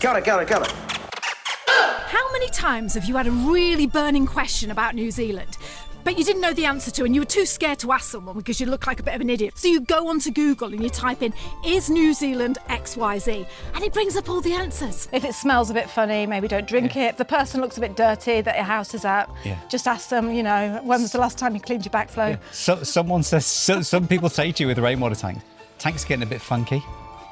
Got it. How many times have you had a really burning question about New Zealand, but you didn't know the answer to and you were too scared to ask someone because you look like a bit of an idiot? So you go onto Google and you type in, is New Zealand XYZ? And it brings up all the answers. If it smells a bit funny, maybe don't drink it. If the person looks a bit dirty that your house is at, just ask them, when was the last time you cleaned your backflow? Yeah. So someone says, some people say to you with a rainwater tank, tank's getting a bit funky.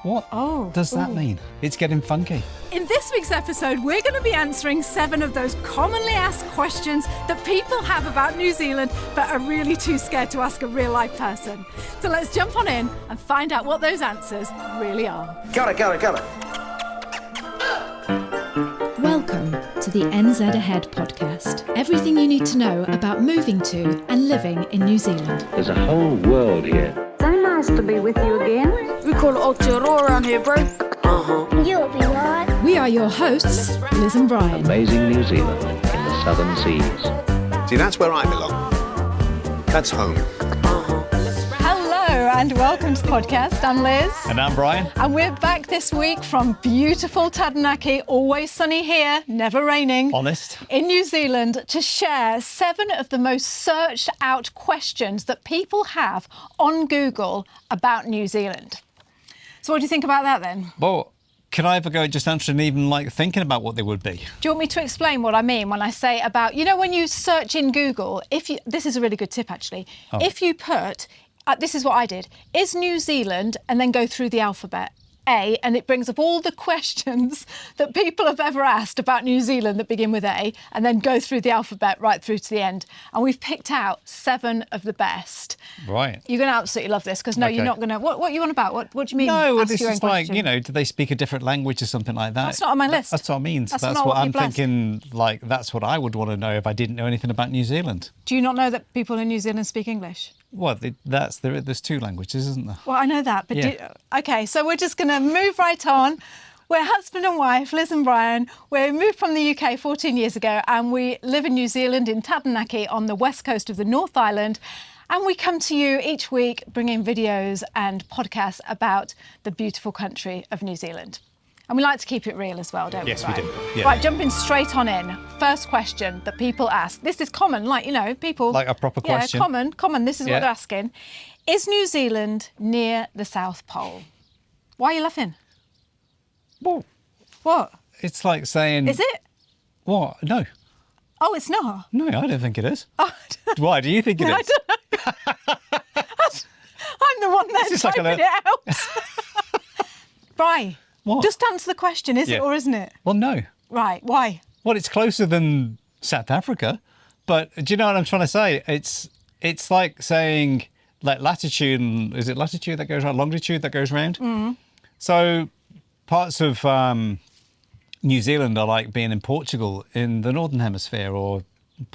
What does that mean? It's getting funky. In this week's episode, we're going to be answering 7 of those commonly asked questions that people have about New Zealand but are really too scared to ask a real-life person. So let's jump on in and find out what those answers really are. Got it. Welcome to the NZ Ahead podcast. Everything you need to know about moving to and living in New Zealand. There's a whole world here. So nice to be with you again. We call it Aotearoa around here, bro. You'll be right. We are your hosts, Liz and Brian. Amazing New Zealand in the southern seas. See, that's where I belong. That's home. Hello and welcome to the podcast. I'm Liz. And I'm Brian. And we're back this week from beautiful Taranaki, always sunny here, never raining. Honest. In New Zealand, to share 7 of the most searched out questions that people have on Google about New Zealand. So what do you think about that then? Well, can I ever go just answering even thinking about what they would be? Do you want me to explain what I mean when I say about, when you search in Google, this is a really good tip actually, if you put, this is what I did, is New Zealand, and then go through the alphabet. A, and it brings up all the questions that people have ever asked about New Zealand that begin with A, and then go through the alphabet right through to the end. And we've picked out 7 of the best. Right. You're going to absolutely love this, because you're not going to... What are you on about? What do you mean? No, ask this your own is like, question? do they speak a different language or something like that? That's not on my list. That's what I mean. That's That's not what what I'm you've asked. thinking, that's what I would want to know if I didn't know anything about New Zealand. Do you not know that people in New Zealand speak English? Well, there's 2 languages, isn't there? Well, I know that, but Yeah. okay, so we're just going to move right on. We're husband and wife, Liz and Brian. We moved from the UK 14 years ago and we live in New Zealand in Taranaki on the west coast of the North Island. And we come to you each week bringing videos and podcasts about the beautiful country of New Zealand. And we like to keep it real as well, don't we? Yes, we Brian? do. Yeah. Right, jumping straight on in. First question that people ask. This is common, people... Like a proper question. Yeah, common. This is what they're asking. Is New Zealand near the South Pole? Why are you laughing? Well, What? it's like saying... Is it? What? No. Oh, it's not? No, I don't think it is. Oh, Why do you think it is? I don't know. I'm the one that's is like typing it out. Brian, What? just answer the question, is it or isn't it? Well, no. Right, why? Well, it's closer than South Africa, but do you know what I'm trying to say? It's like saying latitude, and is it latitude that goes around, longitude that goes around? Mm. So parts of New Zealand are like being in Portugal in the Northern Hemisphere, or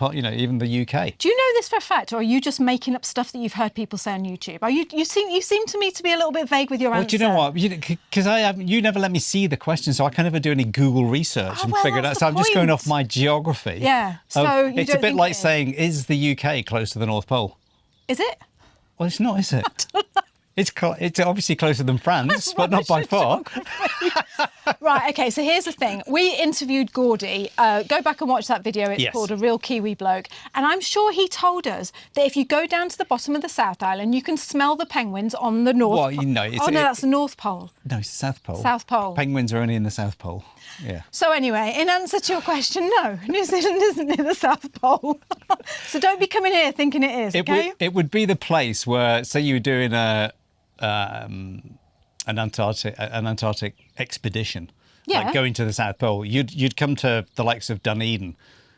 even the UK. Do you know this for a fact, or are you just making up stuff that you've heard people say on YouTube? You seem to me to be a little bit vague with your answer. Well, do you know what? Because you never let me see the question, so I can never do any Google research and figure it out. that's So the I'm just going point. off my geography. Yeah. So you it's don't a bit think like it is? saying, is the UK close to the North Pole? Is it? Well, it's not, is it? It's obviously closer than France, but not by far. Right, okay, so here's the thing. We interviewed Gordy. Go back and watch that video. It's Yes. called A Real Kiwi Bloke. And I'm sure he told us that if you go down to the bottom of the South Island, you can smell the penguins on the North Well, Pole. That's the North Pole. No, it's the South Pole. South Pole. Penguins are only in the South Pole. Yeah. So anyway, in answer to your question, no, New Zealand isn't near the South Pole. So don't be coming here thinking it is, okay? It would be the place where, say you were doing an Antarctic expedition, Yeah. like going to the South Pole, you'd come to the likes of Dunedin,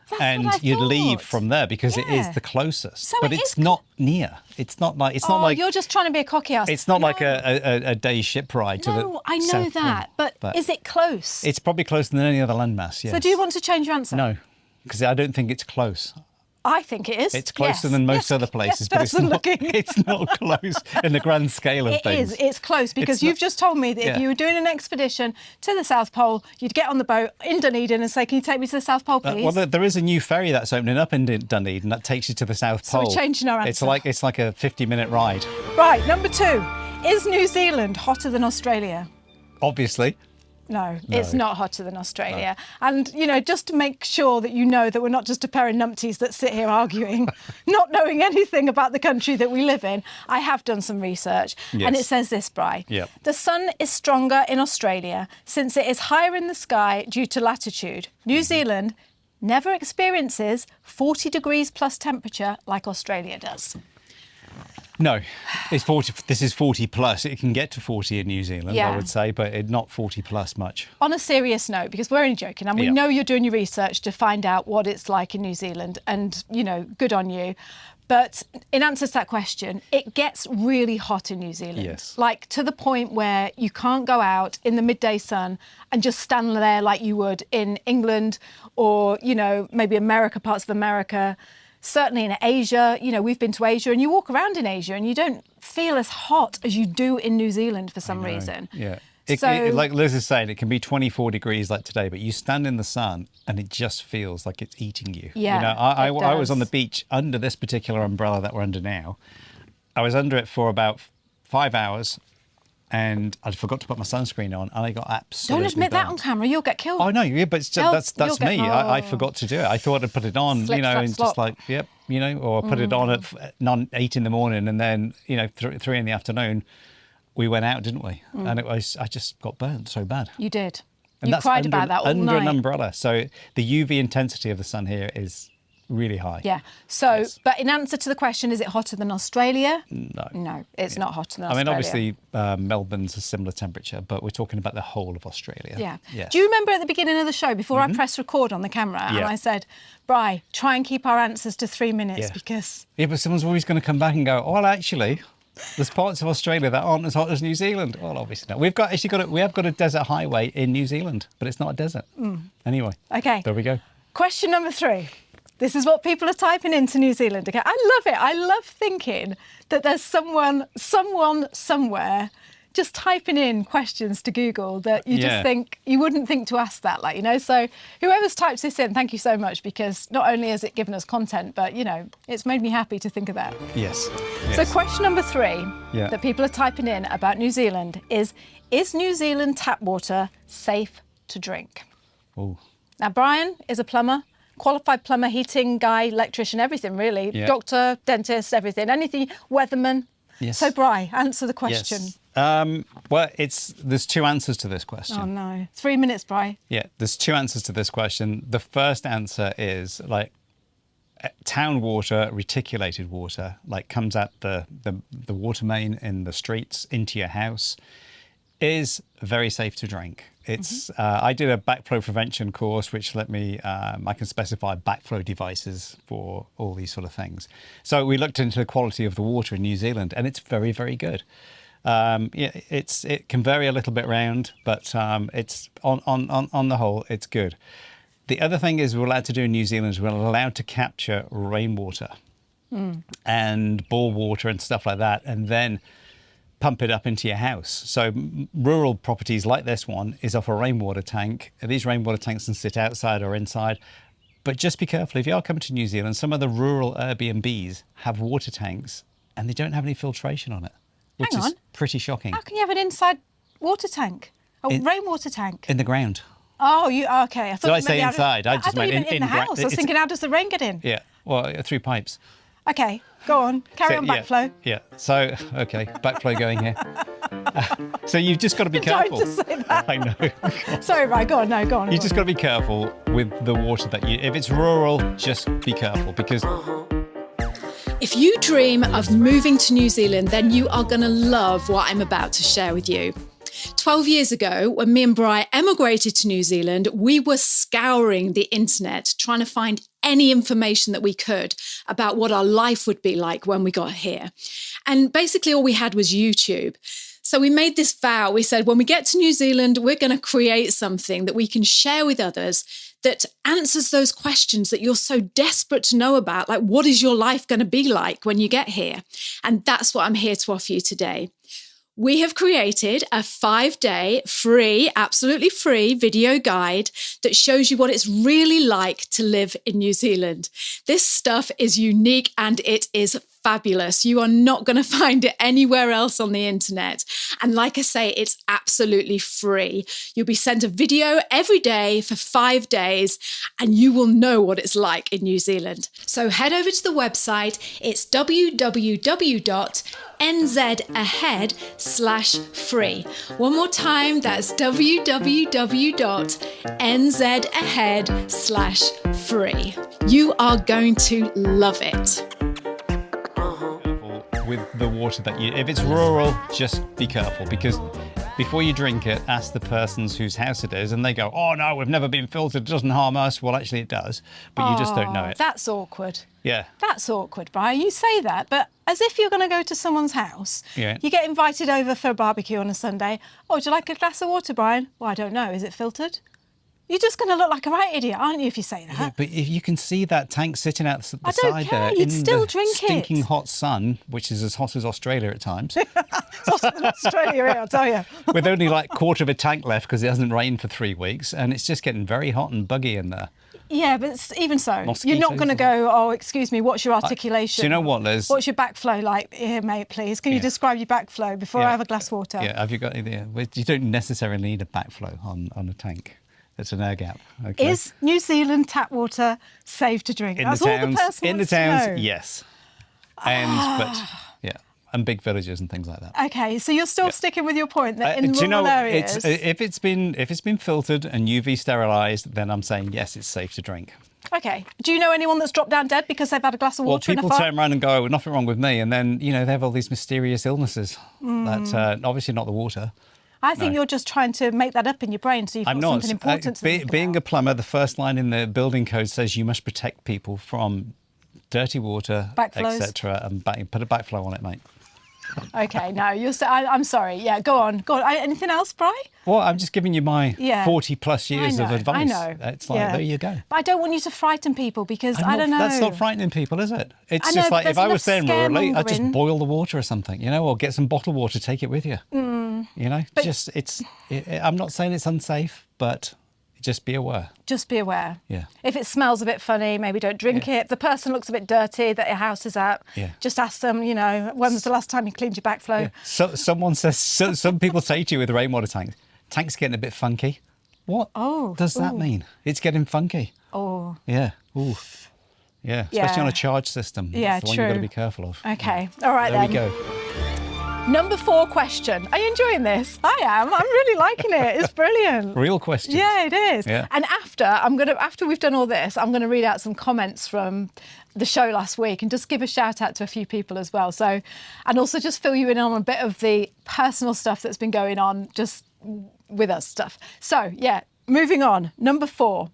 That's and what I you'd leave thought. from there because it is Yeah. the closest. So but it it's is not near. It's not like you're just trying to be a cocky ass. it's not like No. a day ship ride to the No, I know South that, Pole. but is it close? It's probably closer than any other landmass. Yes. So do you want to change your answer? No, because I don't think it's close. I think it is. It's closer Yes. than most Yes. other places, Yes, but it's person not. looking. It's not close in the grand scale of It things. is. It's close because It's you've not- just told me that if Yeah. you were doing an expedition to the South Pole, you'd get on the boat in Dunedin and say, "Can you take me to the South Pole, please?" Well, there is a new ferry that's opening up in Dunedin that takes you to the South So we're Pole. changing our answer. It's like a 50-minute ride. Right, number 2. Is New Zealand hotter than Australia? Obviously. No, it's not hotter than Australia. No. And, you know, just to make sure that you know that we're not just a pair of numpties that sit here arguing, not knowing anything about the country that we live in, I have done some research. Yes. And it says this, Bri. Yep. The sun is stronger in Australia since it is higher in the sky due to latitude. New Zealand never experiences 40 degrees plus temperature like Australia does. No, it's 40. This is 40 plus. It can get to 40 in New Zealand, I would say, but not 40 plus much. On a serious note, because we're only joking, and we know you're doing your research to find out what it's like in New Zealand, and, you know, good on you. But in answer to that question, it gets really hot in New Zealand. Yes. Like to the point where you can't go out in the midday sun and just stand there like you would in England or, you know, maybe parts of America. Certainly in Asia, you know, we've been to Asia and you walk around in Asia and you don't feel as hot as you do in New Zealand for some reason. Yeah. Like Liz is saying, it can be 24 degrees like today, but you stand in the sun and it just feels like it's eating you. Yeah, you know, I was on the beach under this particular umbrella that we're under now. I was under it for about 5 hours and I forgot to put my sunscreen on and I got absolutely Don't admit burnt. that on camera, you'll get killed. Oh, no, yeah, but that's me. I forgot to do it. I thought I'd put it on, Slip, you know, slap, and slop. just like, yep, you know, or put it on at 8 in the morning and then, you know, 3 in the afternoon, we went out, didn't we? And I just got burnt so bad. You did. And you that's cried about that all under night. an umbrella. So the UV intensity of the sun here is really high. Yeah. So, but in answer to the question, is it hotter than Australia? No. No, it's not hotter than I Australia. mean, obviously, Melbourne's a similar temperature, but we're talking about the whole of Australia. Yeah. Yes. Do you remember at the beginning of the show, before I pressed record on the camera, and I said, Bri, try and keep our answers to 3 minutes because... Yeah, but someone's always going to come back and go, oh, well, actually... There's parts of Australia that aren't as hot as New Zealand. Well, obviously not. We have got a desert highway in New Zealand, but it's not a desert. Anyway. Okay. There we go. Question number 3. This is what people are typing into New Zealand. Okay, I love it. I love thinking that there's someone somewhere just typing in questions to Google that you just think, you wouldn't think to ask that, like, you know. So whoever's typed this in, thank you so much, because not only has it given us content, but, you know, it's made me happy to think of that. Yes. So question number 3 that people are typing in about New Zealand is New Zealand tap water safe to drink? Oh. Now, Brian is a plumber, qualified plumber, heating guy, electrician, everything really. Yeah. Doctor, dentist, everything, anything, weatherman. Yes. So, Bri, answer the question. Yes. Well, there's 2 answers to this question. Oh, no. 3 minutes, Bri. Yeah, there's 2 answers to this question. The first answer is, like, town water, reticulated water, like comes out the water main in the streets into your house, is very safe to drink. It's I did a backflow prevention course, which let me I can specify backflow devices for all these sort of things. So we looked into the quality of the water in New Zealand, and it's very, very good. It can vary a little bit round, but it's on the whole, it's good. The other thing is we're allowed to do in New Zealand is we're allowed to capture rainwater and bore water and stuff like that, and then pump it up into your house. So rural properties like this one is off a rainwater tank. These rainwater tanks can sit outside or inside, but just be careful. If you are coming to New Zealand, some of the rural Airbnbs have water tanks and they don't have any filtration on it, which is pretty shocking. How can you have an inside water tank? A rainwater tank? In the ground. Oh, okay. I thought Did I say inside? I just meant in the house. I was thinking, how does the rain get in? Yeah, well, through pipes. Okay, go on. Carry on backflow. Yeah. So, okay, backflow going here. So you've just got to be careful. Don't just say that. I know. Sorry, right, go on. No, go on. You've just got to be careful with the water that if it's rural, just be careful because... If you dream of moving to New Zealand, then you are going to love what I'm about to share with you. 12 years ago, when me and Bri emigrated to New Zealand, we were scouring the internet, trying to find any information that we could about what our life would be like when we got here. And basically all we had was YouTube. So we made this vow. We said, when we get to New Zealand, we're going to create something that we can share with others that answers those questions that you're so desperate to know about. Like, what is your life going to be like when you get here? And that's what I'm here to offer you today. We have created a 5-day free, absolutely free video guide that shows you what it's really like to live in New Zealand. This stuff is unique and it is fabulous. You are not going to find it anywhere else on the internet. And like I say, it's absolutely free. You'll be sent a video every day for 5 days, and you will know what it's like in New Zealand. So head over to the website. It's www.nzahead/free. One more time, that's www.nzahead/free. You are going to love it. With the water that you, if it's rural, just be careful, because before you drink it, ask the persons whose house it is, and they go, "Oh no, we've never been filtered, it doesn't harm us." Well, actually it does, but you just don't know it. That's awkward. Yeah. That's awkward, Brian. You say that, but as if you're going to go to someone's house. Yeah. You get invited over for a barbecue on a Sunday. "Oh, would you like a glass of water, Brian?" "Well, I don't know. Is it filtered?" You're just going to look like a right idiot, aren't you, if you say that? Yeah, but if you can see that tank sitting out the I don't side care, there you'd in still the drink it. stinking hot sun, which is as hot as Australia at times, It's hotter than Australia, I'll tell you. with only like quarter of a tank left because it hasn't rained for 3 weeks, and it's just getting very hot and buggy in there. Yeah, but even so, Mosquitoes you're not going to as well. go, "Oh, excuse me, what's your articulation? Do you know what, Liz? What's your backflow like? Here, mate, please. Can you Yeah. describe your backflow before I have a glass of water?" Yeah, have you got any idea? You don't necessarily need a backflow on a tank. It's an air gap. Okay. Is New Zealand tap water safe to drink? in That's the all towns? the person In the wants to towns, know. yes. And big villages and things like that. Okay, so you're still sticking with your point that in Do you rural know, areas... if it's been filtered and UV sterilised, then I'm saying yes, it's safe to drink. Okay. Do you know anyone that's dropped down dead because they've had a glass of Well, water in a people fire? turn around and go, "Nothing wrong with me," and then they have all these mysterious illnesses. That's obviously not the water. I think you're just trying to make that up in your brain so you've I'm got not. something important to think Being a about. plumber, the first line in the building code says you must protect people from dirty water, Backflows. etc. And put a backflow on it, mate. Okay, no, I'm sorry. Yeah, go on. Anything else, Bri? Well, I'm just giving you my Yeah. 40 plus years of advice. I know. It's like, Yeah. there you go. But I don't want you to frighten people because I'm I not- don't know. That's not frightening people, is it? It's I know, just but like if there's I was enough saying rurally, I'd just scaremongering. boil the water or something, or get some bottled water, take it with you. But- I'm not saying it's unsafe, but just be aware. Just be aware. Yeah. If it smells a bit funny, maybe don't drink Yeah. it. If the person looks a bit dirty that your house is at, Yeah. just ask them, when was the last time you cleaned your backflow? So someone says, some people say to you with the rainwater tank's getting a bit funky. What does that mean? It's getting funky. Oh. Yeah. Ooh. Yeah. Especially on a charge system. Yeah, That's the one you've got to true. be careful of. Okay. All right There then. we go. Number 4 question. Are you enjoying this? I am. I'm really liking it. It's brilliant. Real question. Yeah, it is. Yeah. And after we've done all this, I'm going to read out some comments from the show last week and just give a shout out to a few people as well. So, and also just fill you in on a bit of the personal stuff that's been going on just with us stuff. So, yeah, moving on. Number 4.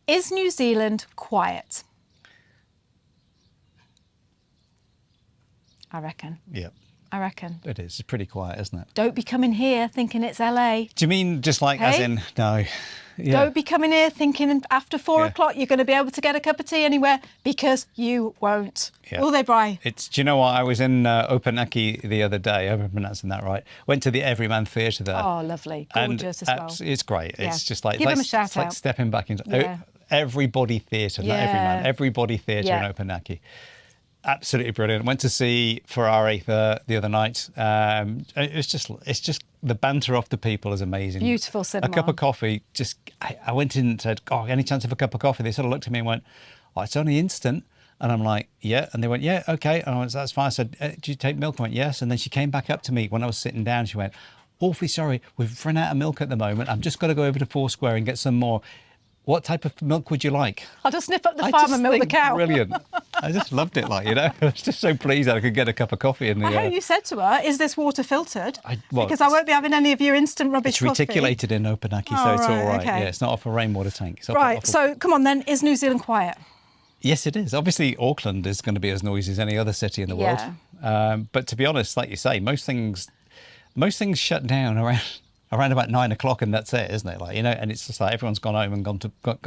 Is New Zealand quiet? I reckon. Yeah. I reckon. It is. It's pretty quiet, isn't it? Don't be coming here thinking it's LA. Do you mean just like as Hey? in, no? Yeah. Don't be coming here thinking after 4 o'clock you're going to be able to get a cup of tea anywhere, because you won't. Yeah. Will they, Bri? Do you know what? I was in Opunaki the other day. I hope I'm pronouncing that right. Went to the Everyman Theatre there. Oh, lovely. And Gorgeous as well. It's great. Yeah. It's just like, Give 'em a it's shout like out. stepping back into Yeah. Everybody Theatre, not Yeah. Everyman. Everybody Theatre Yeah. in Opunaki. Absolutely brilliant. Went to see Ferrari the other night. It's just the banter off the people is amazing. Beautiful cinema. A cup of coffee. I went in and said, "Oh, any chance of a cup of coffee?" They sort of looked at me and went, "Oh, it's only instant." And I'm like, "Yeah." And they went, "Yeah, okay." And I went, "That's fine." I said, "Do you take milk?" I went, "Yes." And then she came back up to me when I was sitting down. She went, "Awfully sorry, we've run out of milk at the moment. I'm just going to go over to Foursquare and get some more. What type of milk would you like?" I'll just nip up the I farm just and milk the think cow. Brilliant. I just loved it, I was just so pleased that I could get a cup of coffee in the. I hope you said to her, "Is this water filtered?" well, because I won't be having any of your instant rubbish It's coffee. reticulated in Opunaki, so Oh, it's all right, right. okay. Yeah, it's not off a rainwater tank. It's off Right, so come on then. Is New Zealand quiet? Yes, it is. Obviously, Auckland is going to be as noisy as any other city in the world. But to be honest, like you say, most things shut down around about 9 o'clock, and that's it, isn't it? And it's just like everyone's gone home and gone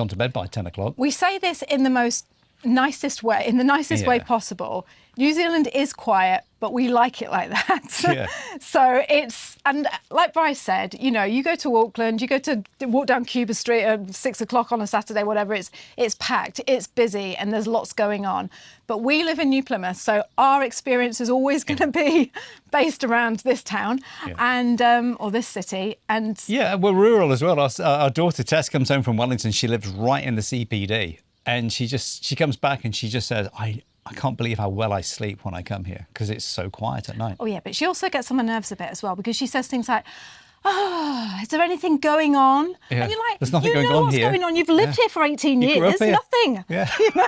to bed by 10 o'clock. We say this in the most nicest way, in the nicest way possible. New Zealand is quiet, but we like it like that. Yeah. So it's, and like Bryce said, you know, you go to Auckland, you go to walk down Cuba Street at 6 o'clock on a Saturday, whatever, it's packed, it's busy, and there's lots going on. But we live in New Plymouth, so our experience is always going to be based around this town and or this city. And yeah, we're rural as well. Our daughter Tess comes home from Wellington. She lives right in the CPD, and she comes back and she just says, I can't believe how well I sleep when I come here because it's so quiet at night. Oh yeah, but she also gets on my nerves a bit as well because she says things like, "Oh, is there anything going on?" Yeah. And you're like, "There's nothing going know on what's here. going on. You've lived here for 18 You grew years. up here. Nothing." Yeah. You know?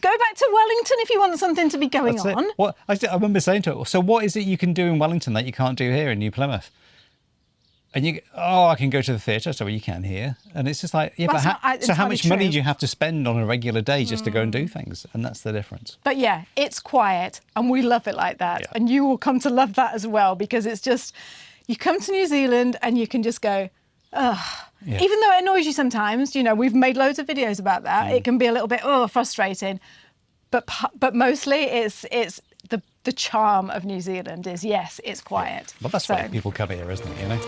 Go back to Wellington if you want something to be going That's on. it. What I remember saying to her, so what is it you can do in Wellington that you can't do here in New Plymouth? And you, I can go to the theatre, so you can here. And it's just like, yeah, Well, but that's not so how entirely much money true. do you have to spend on a regular day just to go and do things? And that's the difference. But yeah, it's quiet and we love it like that. Yeah. And you will come to love that as well because it's just, you come to New Zealand and you can just go, ugh. Yeah. Even though it annoys you sometimes, you know, we've made loads of videos about that. It can be a little bit, frustrating. But mostly it's the charm of New Zealand is, yes, it's quiet. Well, that's why people come here, isn't it, you know?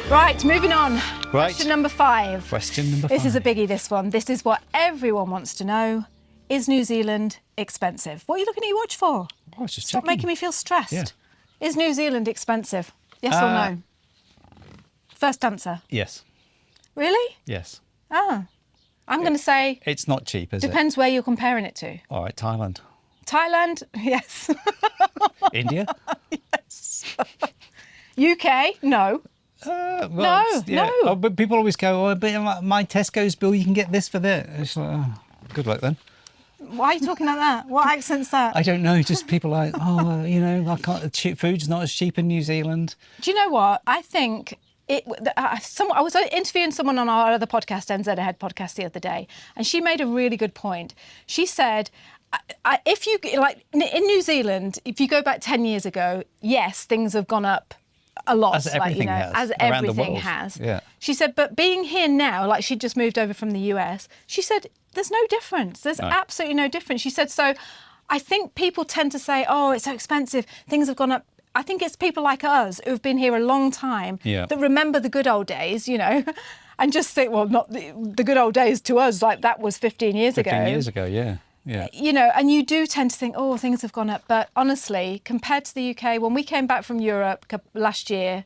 Right, moving on. Right. Question number 5. Question number 5. This is a biggie, this one. This is what everyone wants to know. Is New Zealand expensive? What are you looking at your watch for? I was just Stop checking. making me feel stressed. Yeah. Is New Zealand expensive? Yes or no? First answer. Yes. Really? Yes. Oh. I'm going to say It's not cheap, is depends where you're comparing it to. it? All right, Thailand. Thailand? Yes. India? UK? No. Well, No, no. Oh, but people always go, but my Tesco's bill, you can get this for this. It's like, oh, good luck then. Why are you talking like that? What accent's that? I don't know, just people like, you know, I can't, food's not as cheap in New Zealand. Do you know what? I think I was interviewing someone on our other podcast, NZ Ahead podcast, the other day, and she made a really good point. She said, if you, like, in New Zealand, if you go back 10 years ago, yes, things have gone up a lot. As everything has, as around the everything world. has. Yeah. She said, but being here now, like she'd just moved over from the US, she said, there's no difference. There's absolutely no difference. She said, so I think people tend to say, oh, it's so expensive, things have gone up. I think it's people like us who've been here a long time that remember the good old days, you know, and just think, well, not the good old days to us, like that was 15 years ago. 15 years ago, yeah. Yeah. You know, and you do tend to think, oh, things have gone up. But honestly, compared to the UK, when we came back from Europe last year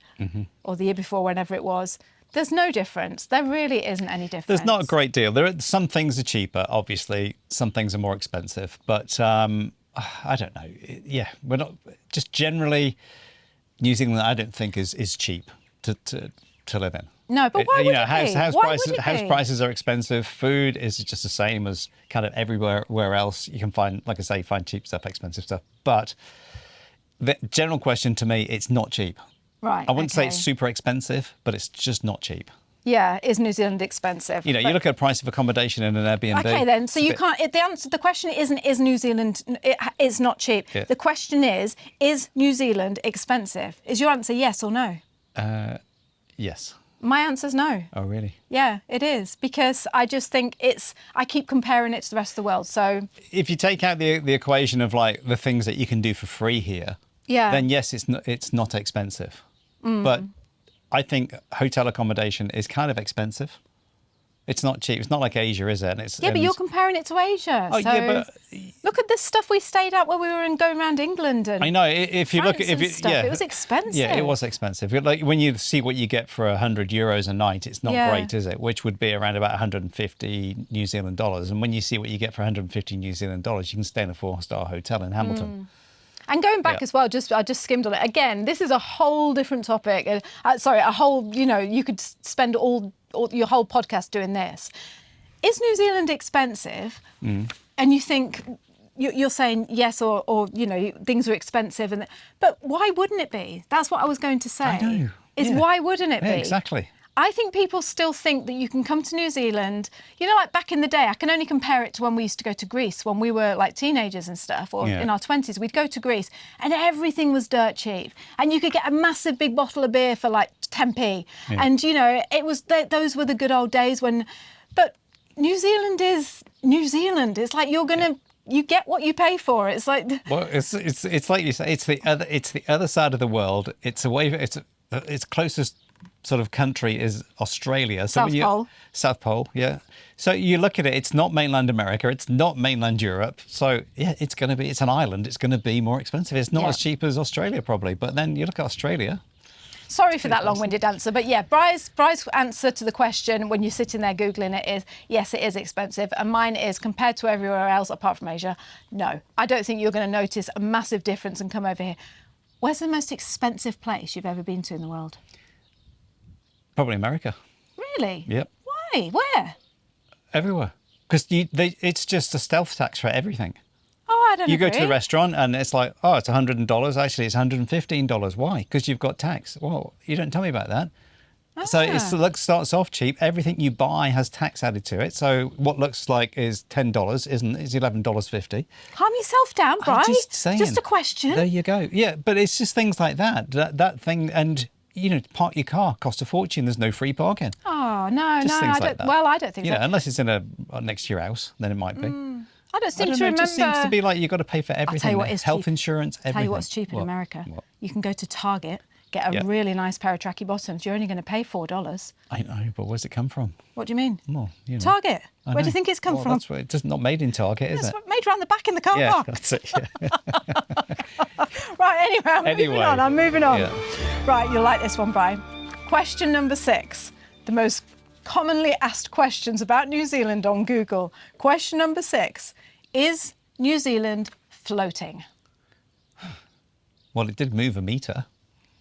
or the year before, whenever it was, there's no difference. There really isn't any difference. There's not a great deal. Some things are cheaper, obviously. Some things are more expensive. But I don't know. Yeah, we're not, just generally, New Zealand, I don't think is cheap to live in. No, but why would it be? House Why prices, would it house be? prices are expensive. Food is just the same as kind of everywhere else. You can find, like I say, find cheap stuff, expensive stuff. But the general question to me, it's not cheap. Right. I wouldn't say okay. it's super expensive, but it's just not cheap. Yeah, is New Zealand expensive? You know, you look at the price of accommodation in an Airbnb. Okay, then. So you can't. The question isn't is New Zealand. It's not cheap. Yeah. The question is New Zealand expensive? Is your answer yes or no? Yes. My answer's no. Oh, really? Yeah, it is because I just think I keep comparing it to the rest of the world. So if you take out the equation of like the things that you can do for free here, then yes, it's not expensive. But I think hotel accommodation is kind of expensive. It's not cheap. It's not like Asia, is it? But you're comparing it to Asia. Oh, so yeah, but look at the stuff we stayed at when we were going around England and I know if you look France at and stuff, it was expensive. Yeah, it was expensive. Like when you see what you get for €100 a night, it's not Yeah. great, is it? Which would be around about 150 New Zealand dollars. And when you see what you get for 150 New Zealand dollars, you can stay in a 4-star hotel in Hamilton. And going back as well, I just skimmed on it. Again, this is a whole different topic. A whole, you could spend all your whole podcast doing this. Is New Zealand expensive? And you think, you're saying yes or things are expensive. But why wouldn't it be? That's what I was going to say. I know. Why wouldn't it be? Yeah, exactly. I think people still think that you can come to New Zealand, like back in the day, I can only compare it to when we used to go to Greece, when we were like teenagers and stuff, or in our 20s, we'd go to Greece and everything was dirt cheap. And you could get a massive big bottle of beer for like 10p. Yeah. And, it was, those were the good old days but New Zealand is New Zealand. It's like you get what you pay for. It's like Well, it's like you say. It's the other side of the world. It's away. Its closest sort of country is Australia. So South Pole. South Pole. Yeah. So you look at it. It's not mainland America. It's not mainland Europe. So yeah, it's an island. It's going to be more expensive. It's not as cheap as Australia probably. But then you look at Australia. Sorry for that long-winded answer, but yeah, Bry's answer to the question when you're sitting there Googling it is, yes, it is expensive. And mine is, compared to everywhere else apart from Asia, no. I don't think you're going to notice a massive difference and come over here. Where's the most expensive place you've ever been to in the world? Probably America. Really? Yep. Why? Where? Everywhere. Because it's just a stealth tax for everything. Oh, I don't know. You go to the restaurant and it's like, oh, it's $100. Actually, it's $115. Why? Because you've got tax. Well, you don't tell me about that. So it starts off cheap. Everything you buy has tax added to it. So what looks like is $10 isn't. It's $11.50. Calm yourself down, Bry. I'm just saying. Just a question. There you go. Yeah, but it's just things like that. That thing, and to park your car costs a fortune. There's no free parking. Oh no, Just no, things I like don't. that. Well, I don't think so. Unless it's in next to your house, then it might be. I don't seem to It remember. just seems to be like you've got to pay for everything. I'll tell you what is health cheap. insurance, everything. Tell you what's cheap in What? America. What? You can go to Target, get a really nice pair of tracky bottoms. You're only going to pay $4. I know, but where's it come from? What do you mean? Well, Target. I Where do know. you think it's come Well, from? That's where it's not made in Target, is It's it? made around the back in the car Yeah, park. that's it. Yeah. Right, anyway, I'm moving on. Yeah. Right, you'll like this one, Brian. Question number 6. The most commonly asked questions about New Zealand on Google. Question number 6. Is New Zealand floating? Well, it did move a metre.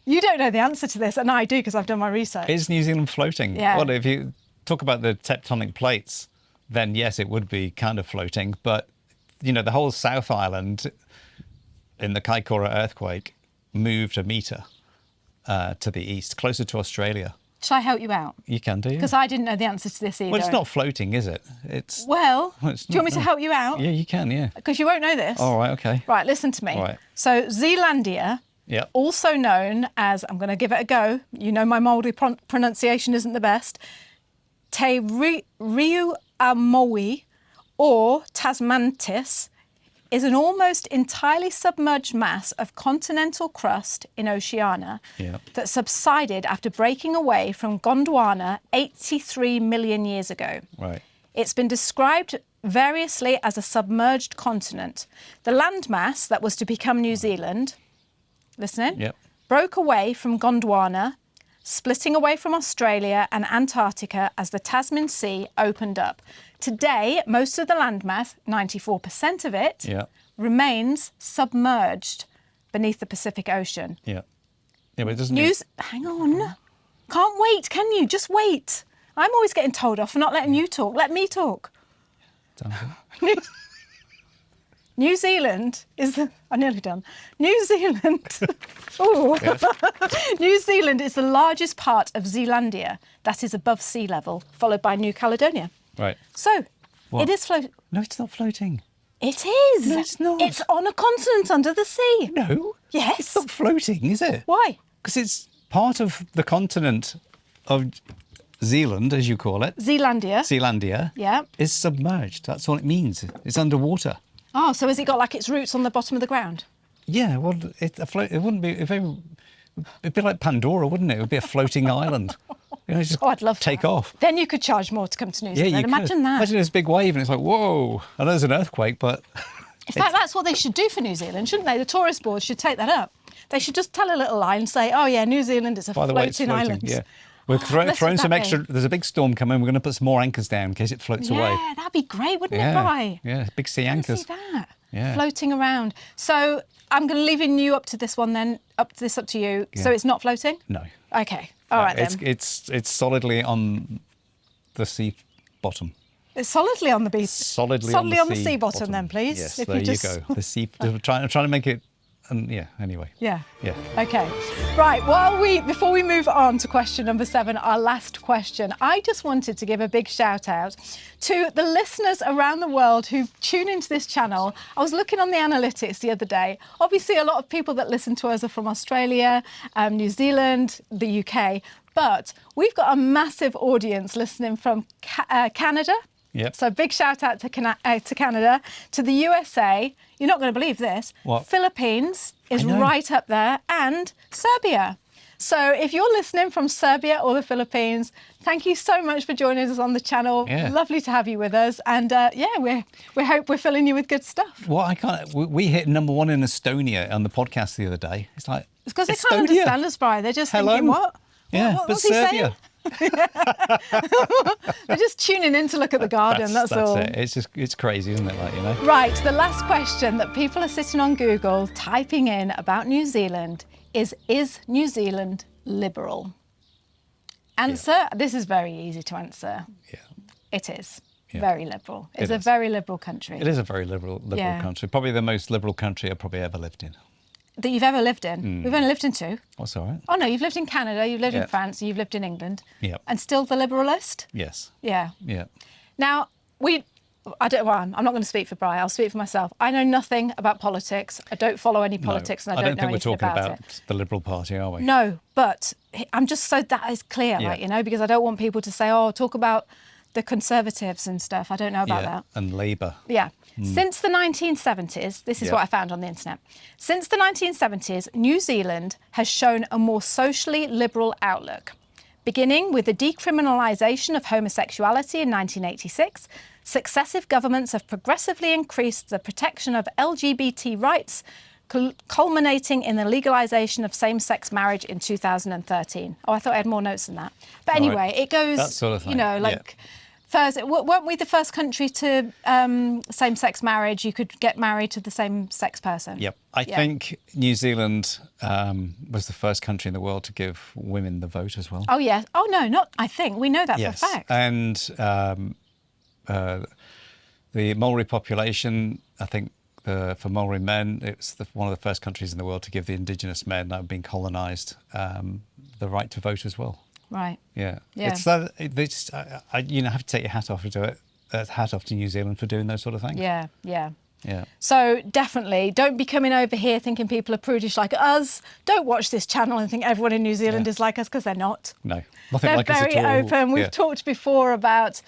You don't know the answer to this, and I do because I've done my research. Is New Zealand floating? Yeah. Well, if you talk about the tectonic plates, then yes, it would be kind of floating. But, the whole South Island in the Kaikoura earthquake moved a metre to the east, closer to Australia. Shall I help you out? You can do, yeah. Because I didn't know the answer to this either. Well, it's not floating, is it? It's Well, it's do you want me not, to help you out? Yeah, you can, yeah. Because you won't know this. All right, okay. Right, listen to me. All right. So Zealandia, Yep. also known as, I'm going to give it a go, you know my Māori pronunciation isn't the best, Te Riuamoe or Tasmantis, is an almost entirely submerged mass of continental crust in Oceania that subsided after breaking away from Gondwana 83 million years ago. Right. It's been described variously as a submerged continent. The landmass that was to become New Zealand, listening, broke away from Gondwana, splitting away from Australia and Antarctica as the Tasman Sea opened up. Today, most of the landmass, 94% of it, remains submerged beneath the Pacific Ocean. Yeah, but it doesn't... Hang on. Can't wait, can you? Just wait. I'm always getting told off for not letting you talk. Let me talk. New Zealand is the... I'm nearly done. New Zealand... New Zealand is the largest part of Zealandia that is above sea level, followed by New Caledonia. Right. So, it is floating. No, it's not floating. It is. No, it's not. It's on a continent under the sea. No. Yes. It's not floating, is it? Why? Because it's part of the continent of Zealand, as you call it. Zealandia. Zealandia. Yeah. Is submerged. That's all it means. It's underwater. Oh, so has it got like its roots on the bottom of the ground? Yeah, well, it wouldn't be... It'd be like Pandora, wouldn't it? It would be a floating island. Just I'd love take that. off. Then you could charge more to come to New Zealand. Yeah, you Imagine could. that. Imagine this big wave and it's like, whoa. I know there's an earthquake, but... In fact, that's what they should do for New Zealand, shouldn't they? The tourist board should take that up. They should just tell a little lie and say, oh, yeah, New Zealand is a By the way, it's floating floating. island. Yeah. We're throwing some that extra... be? There's a big storm coming. We're going to put some more anchors down in case it floats away. Yeah, that'd be great, wouldn't Yeah. it, Bri? Yeah, big sea anchors. See that? Yeah. Floating around. So I'm going to leave you up to this one then, up to you. Yeah. So it's not floating? No. Okay. All right then. It's solidly on the sea bottom. It's solidly on the beach. Solidly on the sea sea bottom then, please. Yes, If there you just... you go. The sea... I'm trying to make it... anyway. Yeah. Yeah. Okay. Right. Before we move on to question number 7, our last question, I just wanted to give a big shout out to the listeners around the world who tune into this channel. I was looking on the analytics the other day. Obviously, a lot of people that listen to us are from Australia, New Zealand, the UK, but we've got a massive audience listening from Canada, Yep. So big shout out to Canada, to the USA. You're not going to believe this. What? Philippines is I know. right up there, and Serbia. So if you're listening from Serbia or the Philippines, thank you so much for joining us on the channel. Yeah. Lovely to have you with us. And we hope we're filling you with good stuff. Well, I can't. We hit #1 in Estonia on the podcast the other day. It's like It's because they Estonia. can't understand us, Brian. They're just Hello? thinking, what? Yeah, What's but he Serbia. saying? They're just tuning in to look at the garden, that's all. It. It's crazy, isn't it? Like, you know. Right, the last question that people are sitting on Google typing in about New Zealand is New Zealand liberal? Answer, this is very easy to answer. Yeah. It is. Yeah. Very liberal. It's It a is. very liberal country. It is a very liberal Yeah. country. Probably the most liberal country I've probably ever lived in. That you've ever lived in? We've only lived in 2. That's all right. Oh no, you've lived in Canada, you've lived Yeah. in France, you've lived in England. Yep. And still the liberalist? Yes. Yeah. Yeah. Now, I'm not going to speak for Brian, I'll speak for myself. I know nothing about politics. I don't follow any politics No, and I don't know think we're anything talking about about it. the Liberal Party, are we? No, but I'm just so that is clear, Yeah. like, you know, because I don't want people to say, oh, talk about the Conservatives and stuff. I don't know about that. And Labour. Yeah. Since the 1970s, this is Yeah. what I found on the internet. Since the 1970s, New Zealand has shown a more socially liberal outlook. Beginning with the decriminalisation of homosexuality in 1986, successive governments have progressively increased the protection of LGBT rights, culminating in the legalisation of same-sex marriage in 2013. Oh, I thought I had more notes than that. But All right. anyway, it goes, That sort of you thing, know, yeah. like... First, weren't we the first country to same-sex marriage? You could get married to the same-sex person. Yep. I think New Zealand was the first country in the world to give women the vote as well. Oh, yes. Oh, no, not I think. We know that Yes. for a fact. And the Maori population, I think for Maori men, it's one of the first countries in the world to give the indigenous men that have been colonised the right to vote as well. Right. Yeah. Yeah. It's have to take your hat off to do it. Hat off to New Zealand for doing those sort of things. Yeah, yeah. Yeah. So definitely don't be coming over here thinking people are prudish like us. Don't watch this channel and think everyone in New Zealand Yeah. is like us, because they're not. No. Nothing They're like us very at all. open. We've Yeah. talked before about,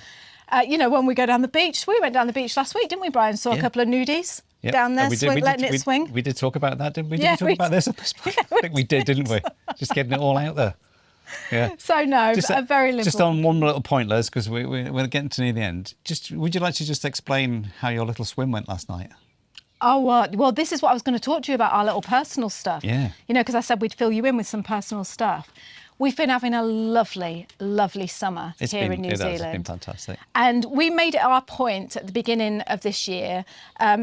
when we go down the beach. We went down the beach last week, didn't we, Brian? Saw a Yeah. couple of nudies Yep. down there, And letting it swing. We did talk about that, didn't we? Yeah, Did we we talk about this? I think we did, didn't we? Just getting it all out there. Yeah. So no, Just, a very liberal. Just on one little point, Liz, because we're getting to near the end. Would you like to just explain how your little swim went last night? Oh, well, this is what I was going to talk to you about, our little personal stuff. Yeah. You know, because I said we'd fill you in with some personal stuff. We've been having a lovely, lovely summer here in New Zealand. It's been fantastic. And we made it our point at the beginning of this year,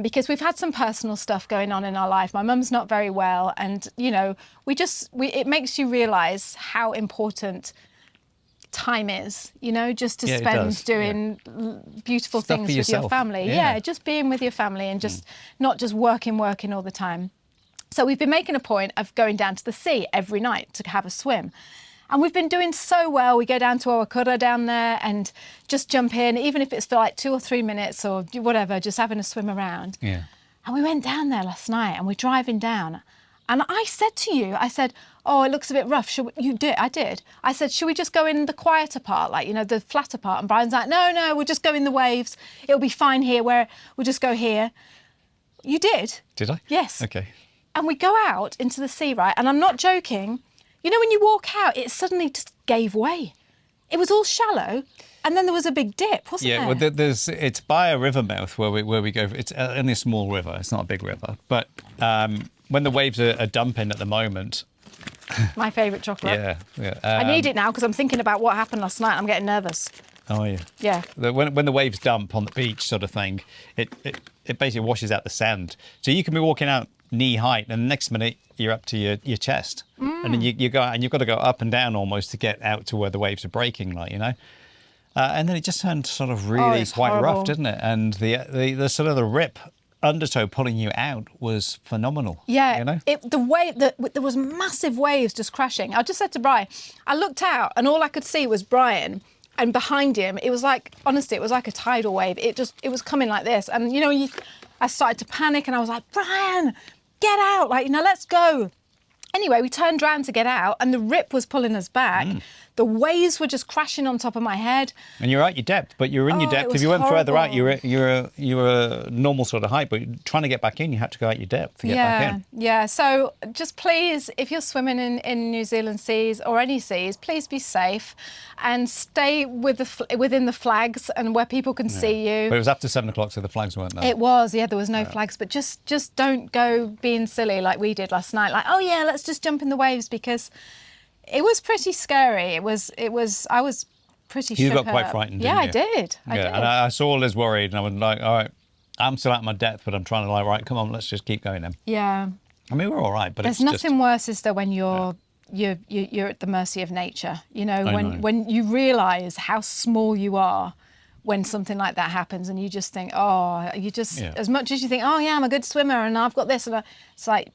because we've had some personal stuff going on in our life. My mum's not very well, and it makes you realise how important time is, just to Yeah, it spend does, doing beautiful Stuff things for with your yourself. family. Yeah. Just being with your family and just not just working all the time. So we've been making a point of going down to the sea every night to have a swim. And we've been doing so well. We go down to Owakura down there and just jump in, even if it's for like 2 or 3 minutes or whatever, just having a swim around. Yeah. And we went down there last night and we're driving down. And I said to you, oh, it looks a bit rough. I did. I said, should we just go in the quieter part, the flatter part? And Brian's like, no, we'll just go in the waves. It'll be fine here, we'll just go here. You did. Did I? Yes. Okay. And we go out into the sea, right? And I'm not joking. When you walk out, it suddenly just gave way. It was all shallow, and then there was a big dip, wasn't there? Yeah, well, it's by a river mouth where we go. It's only a small river. It's not a big river. But when the waves are dumping at the moment... My favourite chocolate. Yeah. I need it now because I'm thinking about what happened last night. I'm getting nervous. Oh, yeah. Yeah. When the waves dump on the beach sort of thing, it basically washes out the sand. So you can be walking out knee height and the next minute you're up to your chest. And then you go out and you've got to go up and down almost to get out to where the waves are breaking, and then it just turned sort of really it's quite horrible. rough, didn't it? And the sort of the rip undertow pulling you out was phenomenal. Yeah, there was massive waves just crashing. I just said to Brian, I looked out and all I could see was Brian, and behind him it was like, honestly, it was like a tidal wave. It was coming like this, and I started to panic and I was like, Brian, get out, let's go. Anyway, we turned round to get out and the rip was pulling us back. The waves were just crashing on top of my head. And you're at your depth, but you're in your Oh, depth. it If you was went further out, horrible. you were a normal sort of height, but trying to get back in, you had to go out your depth to get back in. Yeah. So just please, if you're swimming in New Zealand seas or any seas, please be safe and stay within the flags and where people can see you. But it was after 7 o'clock, so the flags weren't there. It was, yeah, there was no flags, but just don't go being silly like we did last night. Like, oh yeah, let's just jump in the waves, because it was pretty scary. I was pretty shook You got quite up. frightened, Yeah, didn't you? I did. I did. And I saw Liz worried, and I was like, all right, I'm still at my depth, but I'm trying to right, come on, let's just keep going then. Yeah. I mean, we're all right, but There's it's nothing worse, is there, when you're at the mercy of nature. You know, when you realise how small you are when something like that happens, and you just think, as much as you think, oh yeah, I'm a good swimmer and I've got this, and it's like,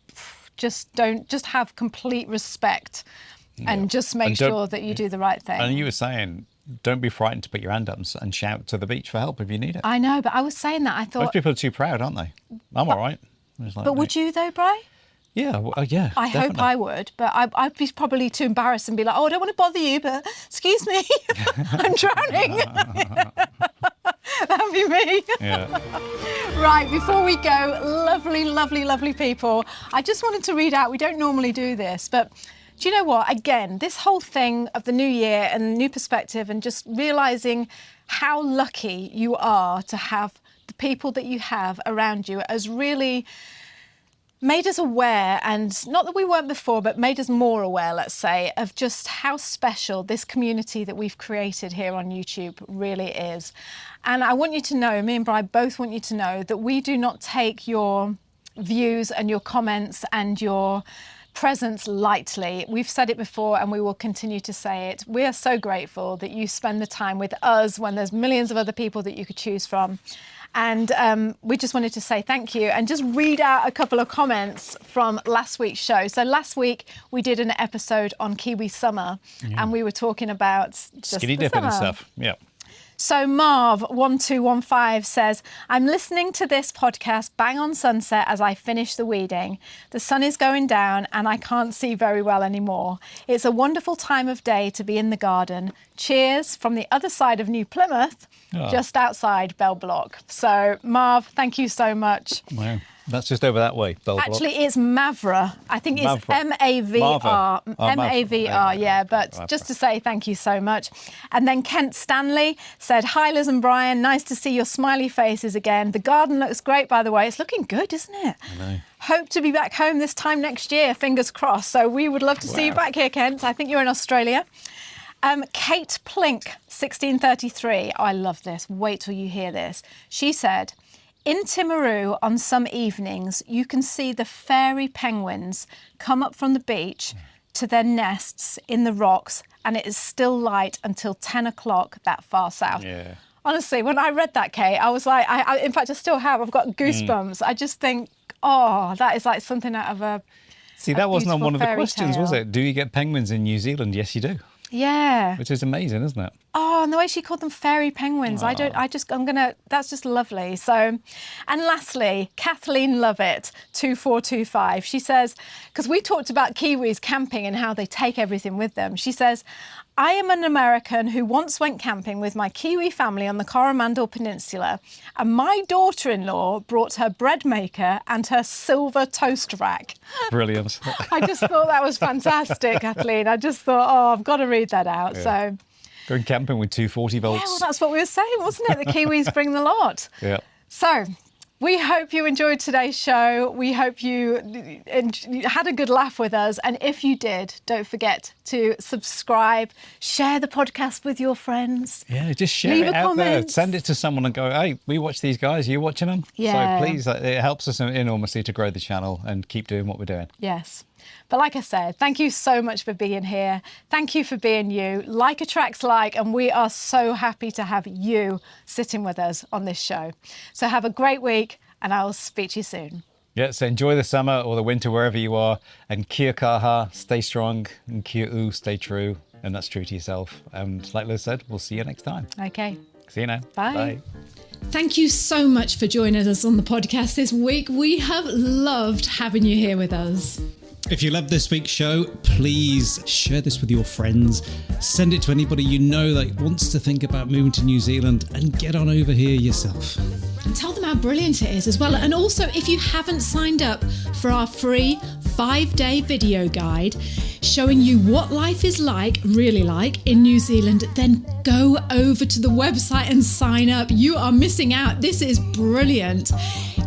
just have complete respect and just make sure that you do the right thing. And you were saying, don't be frightened to put your hand up and shout to the beach for help if you need it. I know, but I was saying that, I thought... Most people are too proud, aren't they? I'm all right. But would you though, Bri? Yeah, yeah. I hope I would, but I'd be probably too embarrassed and be like, oh, I don't want to bother you, but excuse me, I'm drowning. That'd be me. Yeah. Right, before we go, lovely, lovely, lovely people, I just wanted to read out, we don't normally do this, but do you know what? Again, this whole thing of the new year and new perspective and just realising how lucky you are to have the people that you have around you has really made us aware, and not that we weren't before, but made us more aware, let's say, of just how special this community that we've created here on YouTube really is. And I want you to know, me and Bri both want you to know, that we do not take your views and your comments and your presence lightly. We've said it before and we will continue to say it. We are so grateful that you spend the time with us when there's millions of other people that you could choose from. And we just wanted to say thank you and just read out a couple of comments from last week's show. So last week we did an episode on Kiwi summer, and we were talking about just skinny the dipping and summer. stuff. Yeah. So Marv1215 says, I'm listening to this podcast bang on sunset as I finish the weeding. The sun is going down and I can't see very well anymore. It's a wonderful time of day to be in the garden. Cheers from the other side of New Plymouth, just outside Bell Block. So Marv, thank you so much. Wow. That's just over that way, Bell Block. Actually, it's Mavra. I think it's M-A-V-R. M-A-V-R, yeah. But just to say thank you so much. And then Kent Stanley said, hi, Liz and Brian. Nice to see your smiley faces again. The garden looks great, by the way. It's looking good, isn't it? I know. Hope to be back home this time next year, fingers crossed. So we would love to see you back here, Kent. I think you're in Australia. Kate Plink, 1633. I love this. Wait till you hear this. She said, in Timaru on some evenings, you can see the fairy penguins come up from the beach to their nests in the rocks, and it is still light until 10 o'clock that far south. Yeah. Honestly, when I read that, Kate, I was like, in fact, I still have. I've got goosebumps. I just think, oh, that is like something out of a See, that wasn't on one of the questions, was tale. it? Do you get penguins in New Zealand? Yes, you do. Yeah. Which is amazing, isn't it? Oh, and the way she called them fairy penguins. That's just lovely. So, and lastly, Kathleen Lovett, 2425. She says, because we talked about Kiwis camping and how they take everything with them. She says, I am an American who once went camping with my Kiwi family on the Coromandel Peninsula, and my daughter-in-law brought her bread maker and her silver toast rack. Brilliant. I just thought that was fantastic, Kathleen. I just thought, oh, I've got to read that out. Yeah. So. Going camping with 240 volts. Yeah, well, that's what we were saying, wasn't it? The Kiwis bring the lot. Yeah. So, we hope you enjoyed today's show. We hope you had a good laugh with us. And if you did, don't forget to subscribe, share the podcast with your friends. Yeah, just share Leave it a out there. comment. Send it to someone and go, hey, we watch these guys. Are you watching them? Yeah. So please, it helps us enormously to grow the channel and keep doing what we're doing. Yes. But like I said, thank you so much for being here. Thank you for being you. Like attracts like, and we are so happy to have you sitting with us on this show. So have a great week, and I'll speak to you soon. Yeah, so enjoy the summer or the winter wherever you are, and kia kaha, stay strong, and kia u, stay true, and that's true to yourself. And like Liz said, we'll see you next time. Okay. See you now. Bye. Bye. Thank you so much for joining us on the podcast this week. We have loved having you here with us. If you love this week's show, please share this with your friends. Send it to anybody you know that wants to think about moving to New Zealand, and get on over here yourself. And tell them how brilliant it is as well. And also, if you haven't signed up for our free 5-day video guide showing you what life is like, really like, in New Zealand, then go over to the website and sign up. You are missing out. This is brilliant.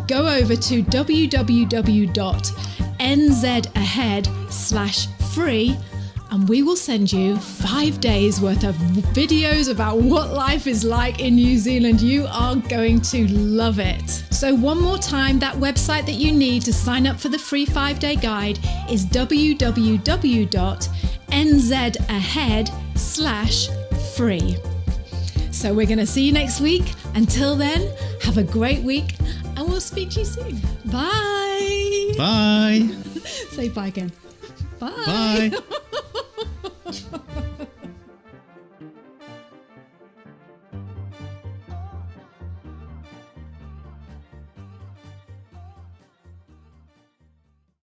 Go over to www.nzahead/free and we will send you 5 days worth of videos about what life is like in New Zealand. You are going to love it. So one more time, that website that you need to sign up for the free 5-day guide is www.nzahead/free. So we're going to see you next week. Until then, have a great week and we'll speak to you soon. Bye. Bye. Say bye again. Bye. Bye.